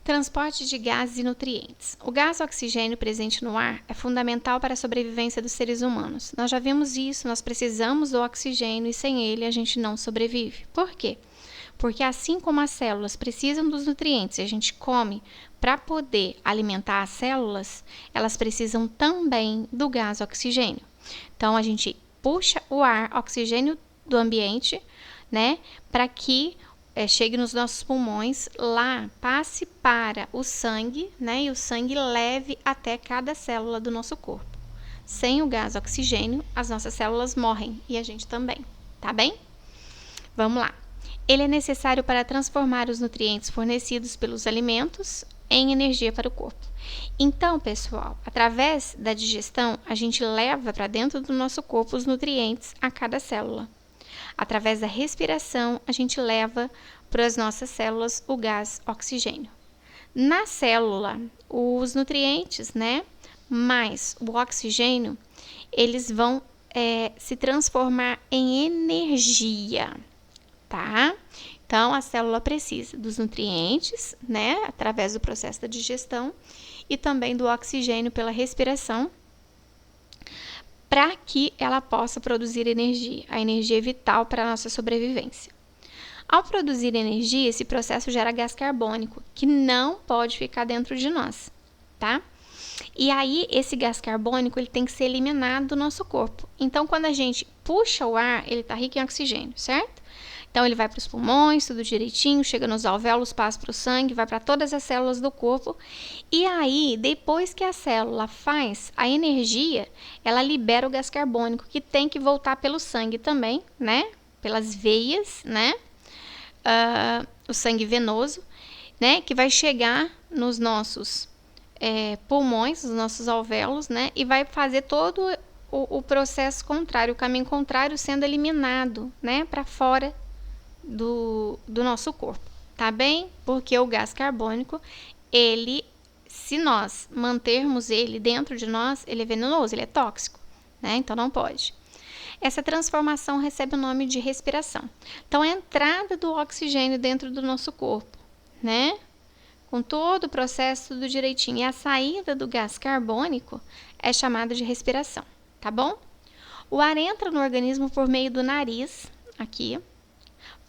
Transporte de gases e nutrientes. O gás oxigênio presente no ar é fundamental para a sobrevivência dos seres humanos. Nós já vimos isso, nós precisamos do oxigênio e sem ele a gente não sobrevive. Por quê? Porque assim como as células precisam dos nutrientes e a gente come para poder alimentar as células, elas precisam também do gás oxigênio. Então a gente puxa o ar, oxigênio do ambiente, né, para que chegue nos nossos pulmões, lá passe para o sangue, né, e o sangue leve até cada célula do nosso corpo. Sem o gás oxigênio, as nossas células morrem e a gente também, tá bem? Vamos lá. Ele é necessário para transformar os nutrientes fornecidos pelos alimentos em energia para o corpo. Então, pessoal, através da digestão, a gente leva para dentro do nosso corpo os nutrientes a cada célula. Através da respiração, a gente leva para as nossas células o gás oxigênio. Na célula, os nutrientes, né, mais o oxigênio, eles vão se transformar em energia, tá? Então, a célula precisa dos nutrientes, né, através do processo da digestão e também do oxigênio pela respiração, para que ela possa produzir energia. A energia é vital para a nossa sobrevivência. Ao produzir energia, esse processo gera gás carbônico, que não pode ficar dentro de nós, tá? E aí, esse gás carbônico, ele tem que ser eliminado do nosso corpo. Então, quando a gente puxa o ar, ele está rico em oxigênio, certo? Então, ele vai para os pulmões, tudo direitinho, chega nos alvéolos, passa para o sangue, vai para todas as células do corpo. E aí, depois que a célula faz a energia, ela libera o gás carbônico, que tem que voltar pelo sangue também, né? Pelas veias, né? O sangue venoso, né? Que vai chegar nos nossos pulmões, nos nossos alvéolos, né? E vai fazer todo o processo contrário, o caminho contrário sendo eliminado, né? Para fora do nosso corpo, tá bem? Porque o gás carbônico, ele, se nós mantermos ele dentro de nós, ele é venenoso, ele é tóxico, né? Então não pode. Essa transformação recebe o nome de respiração. Então, a entrada do oxigênio dentro do nosso corpo, né? Com todo o processo tudo direitinho. E a saída do gás carbônico é chamada de respiração, tá bom? O ar entra no organismo por meio do nariz, aqui,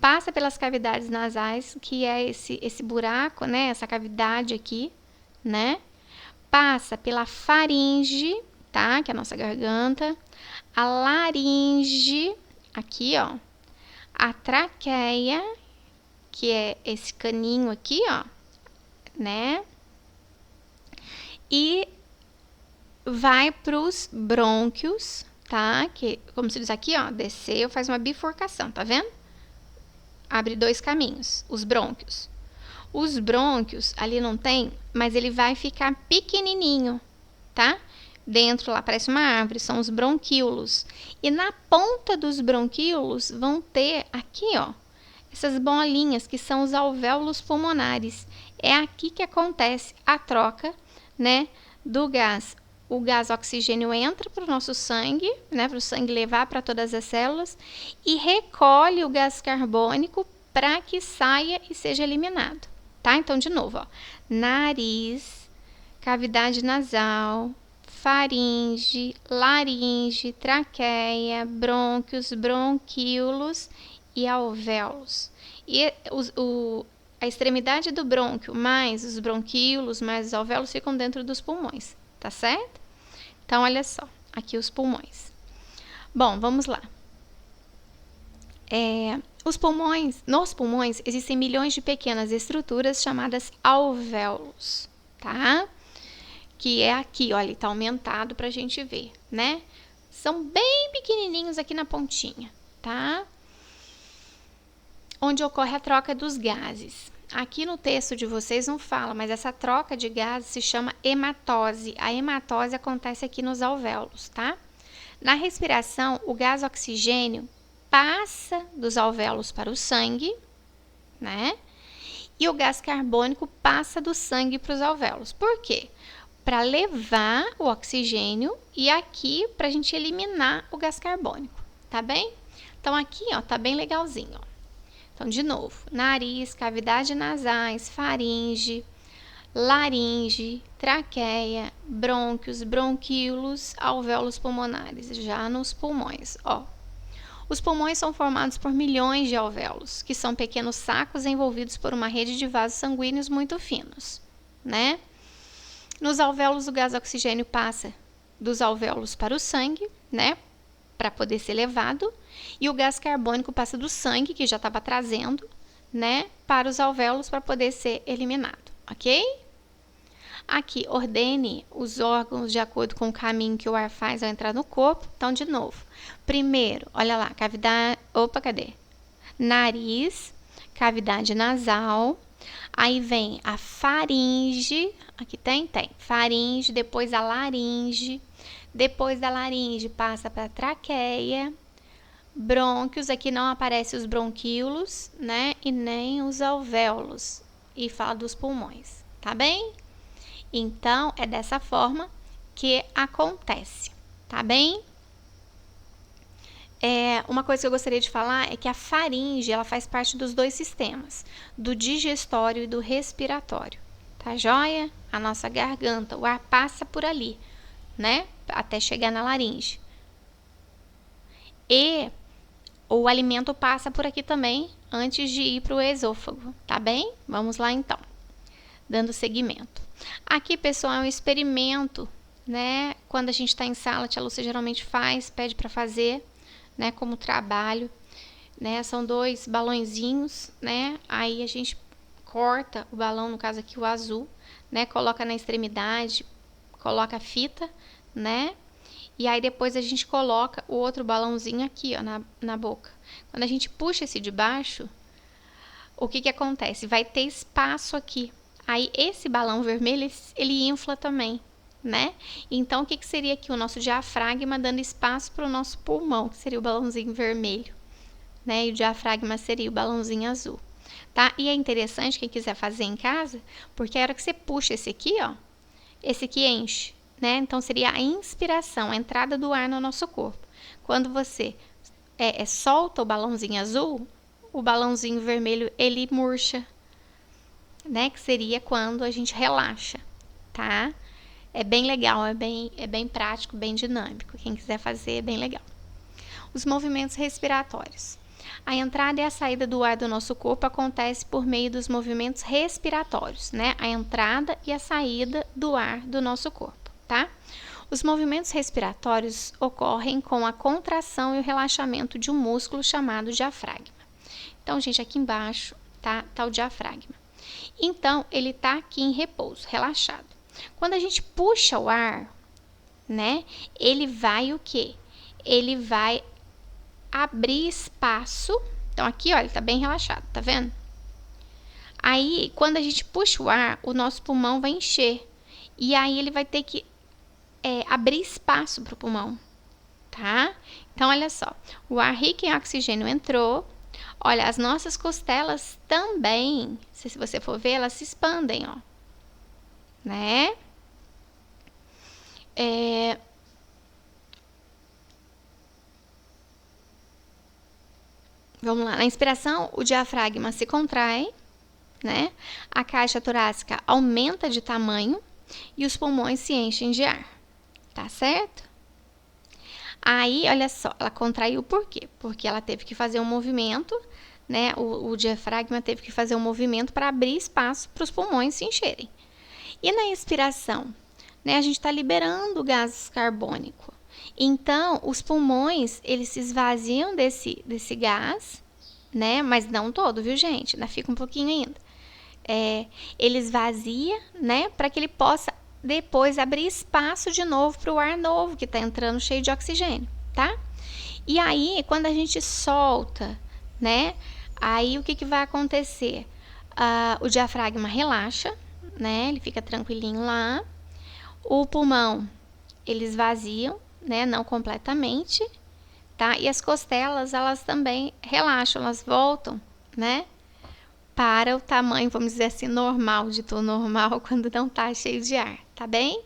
passa pelas cavidades nasais, que é esse buraco, né? Essa cavidade aqui, né? Passa pela faringe, tá? Que é a nossa garganta. A laringe, aqui, ó. A traqueia, que é esse caninho aqui, ó, né? E vai para os brônquios, tá? Que, como se diz aqui, ó, desceu, faz uma bifurcação, tá vendo? Abre dois caminhos, os brônquios. Os brônquios, ali não tem, mas ele vai ficar pequenininho, tá? Dentro lá parece uma árvore, são os bronquíolos. E na ponta dos bronquíolos vão ter aqui, ó, essas bolinhas que são os alvéolos pulmonares. É aqui que acontece a troca, né, do gás. O gás oxigênio entra para o nosso sangue, né, para o sangue levar para todas as células e recolhe o gás carbônico para que saia e seja eliminado, tá? Então, de novo, ó, nariz, cavidade nasal, faringe, laringe, traqueia, brônquios, bronquíolos e alvéolos. E a extremidade do brônquio mais os bronquíolos mais os alvéolos ficam dentro dos pulmões, tá certo? Então, olha só, aqui os pulmões. Bom, vamos lá. Nos pulmões existem milhões de pequenas estruturas chamadas alvéolos, tá? Que é aqui, olha, tá aumentado pra gente ver, né? São bem pequenininhos aqui na pontinha, tá? Onde ocorre a troca dos gases. Aqui no texto de vocês não fala, mas essa troca de gases se chama hematose. A hematose acontece aqui nos alvéolos, tá? Na respiração, o gás oxigênio passa dos alvéolos para o sangue, né? E o gás carbônico passa do sangue para os alvéolos. Por quê? Para levar o oxigênio e aqui para a gente eliminar o gás carbônico, tá bem? Então, aqui, ó, tá bem legalzinho, ó. Então, de novo, nariz, cavidade nasais, faringe, laringe, traqueia, brônquios, bronquíolos, alvéolos pulmonares, já nos pulmões, ó. Os pulmões são formados por milhões de alvéolos, que são pequenos sacos envolvidos por uma rede de vasos sanguíneos muito finos, né? Nos alvéolos, o gás oxigênio passa dos alvéolos para o sangue, né? Para poder ser levado, e o gás carbônico passa do sangue, que já estava trazendo, né? Para os alvéolos para poder ser eliminado, ok? Aqui, ordene os órgãos de acordo com o caminho que o ar faz ao entrar no corpo. Então, de novo. Primeiro, olha lá, cavidade... Opa, cadê? Nariz, cavidade nasal. Aí vem a faringe. Aqui tem? Faringe, depois a laringe. Depois da laringe, passa para a traqueia. Brônquios, aqui não aparecem os bronquíolos, né? E nem os alvéolos. E fala dos pulmões, tá bem? Então, é dessa forma que acontece, tá bem? Uma coisa que eu gostaria de falar é que a faringe, ela faz parte dos dois sistemas, do digestório e do respiratório, tá joia? A nossa garganta, o ar passa por ali, né? Até chegar na laringe. E o alimento passa por aqui também, antes de ir para o esôfago, tá bem? Vamos lá, então. Dando seguimento. Aqui, pessoal, é um experimento, né? Quando a gente está em sala, a tia Lúcia geralmente pede para fazer, né? Como trabalho, né? São 2 balõezinhos, né? Aí a gente corta o balão, no caso aqui o azul, né? Coloca na extremidade, coloca a fita, né? E aí depois a gente coloca o outro balãozinho aqui, ó, na boca. Quando a gente puxa esse de baixo, o que acontece? Vai ter espaço aqui. Aí, esse balão vermelho, ele infla também, né? Então, o que seria aqui? O nosso diafragma dando espaço para o nosso pulmão, que seria o balãozinho vermelho, né? E o diafragma seria o balãozinho azul, tá? E é interessante, quem quiser fazer em casa, porque a hora que você puxa esse aqui, ó, esse aqui enche, né? Então, seria a inspiração, a entrada do ar no nosso corpo. Quando você solta o balãozinho azul, o balãozinho vermelho, ele murcha, né? Que seria quando a gente relaxa, tá? É bem legal, é bem prático, bem dinâmico. Quem quiser fazer, é bem legal. Os movimentos respiratórios. A entrada e a saída do ar do nosso corpo acontece por meio dos movimentos respiratórios, né? A entrada e a saída do ar do nosso corpo, tá? Os movimentos respiratórios ocorrem com a contração e o relaxamento de um músculo chamado diafragma. Então, gente, aqui embaixo tá o diafragma. Então, ele tá aqui em repouso, relaxado. Quando a gente puxa o ar, né? Ele vai o quê? Ele vai abrir espaço. Então, aqui, ó, ele tá bem relaxado, tá vendo? Aí, quando a gente puxa o ar, o nosso pulmão vai encher. E aí, ele vai ter que abrir espaço pro pulmão, tá? Então, olha só. O ar rico em oxigênio entrou. Olha, as nossas costelas também, se você for ver, elas se expandem, ó. Né? Vamos lá. Na inspiração, o diafragma se contrai, né? A caixa torácica aumenta de tamanho e os pulmões se enchem de ar. Tá certo? Aí, olha só, ela contraiu por quê? Porque ela teve que fazer um movimento, né? O diafragma teve que fazer um movimento para abrir espaço para os pulmões se encherem. E na expiração, né? A gente está liberando o gás carbônico. Então, os pulmões, eles se esvaziam desse gás, né? Mas não todo, viu, gente? Ainda fica um pouquinho ainda. Ele esvazia, né? Para que ele possa depois abrir espaço de novo para o ar novo que está entrando cheio de oxigênio, tá? E aí, quando a gente solta, né? Aí, o que vai acontecer? O diafragma relaxa, né? Ele fica tranquilinho lá. O pulmão, eles esvaziam, né? Não completamente, tá? E as costelas, elas também relaxam, elas voltam, né? Para o tamanho, vamos dizer assim, normal, dito normal, quando não tá cheio de ar, tá bem?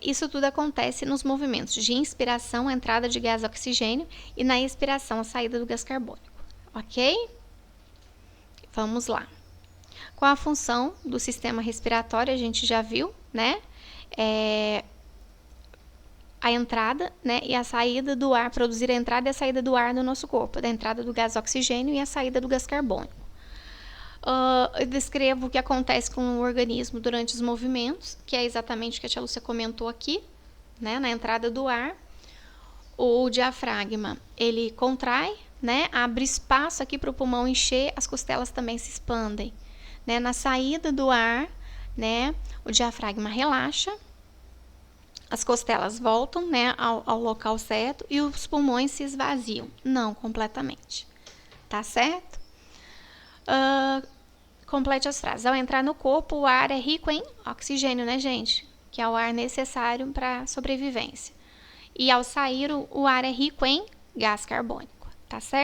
Isso tudo acontece nos movimentos de inspiração, a entrada de gás oxigênio, e na expiração, a saída do gás carbônico, ok? Vamos lá. Qual a função do sistema respiratório? A gente já viu, né? A entrada, né, e a saída do ar, produzir a entrada e a saída do ar no nosso corpo, da entrada do gás oxigênio e a saída do gás carbônico. Eu descrevo o que acontece com o organismo durante os movimentos, que é exatamente o que a tia Lúcia comentou aqui, né, na entrada do ar. O diafragma, ele contrai, né, abre espaço aqui para o pulmão encher, as costelas também se expandem, né, na saída do ar, né, o diafragma relaxa, as costelas voltam, né, ao local certo e os pulmões se esvaziam. Não completamente. Tá certo? Complete as frases. Ao entrar no corpo, o ar é rico em oxigênio, né, gente? Que é o ar necessário para a sobrevivência. E ao sair, o ar é rico em gás carbônico. Tá certo?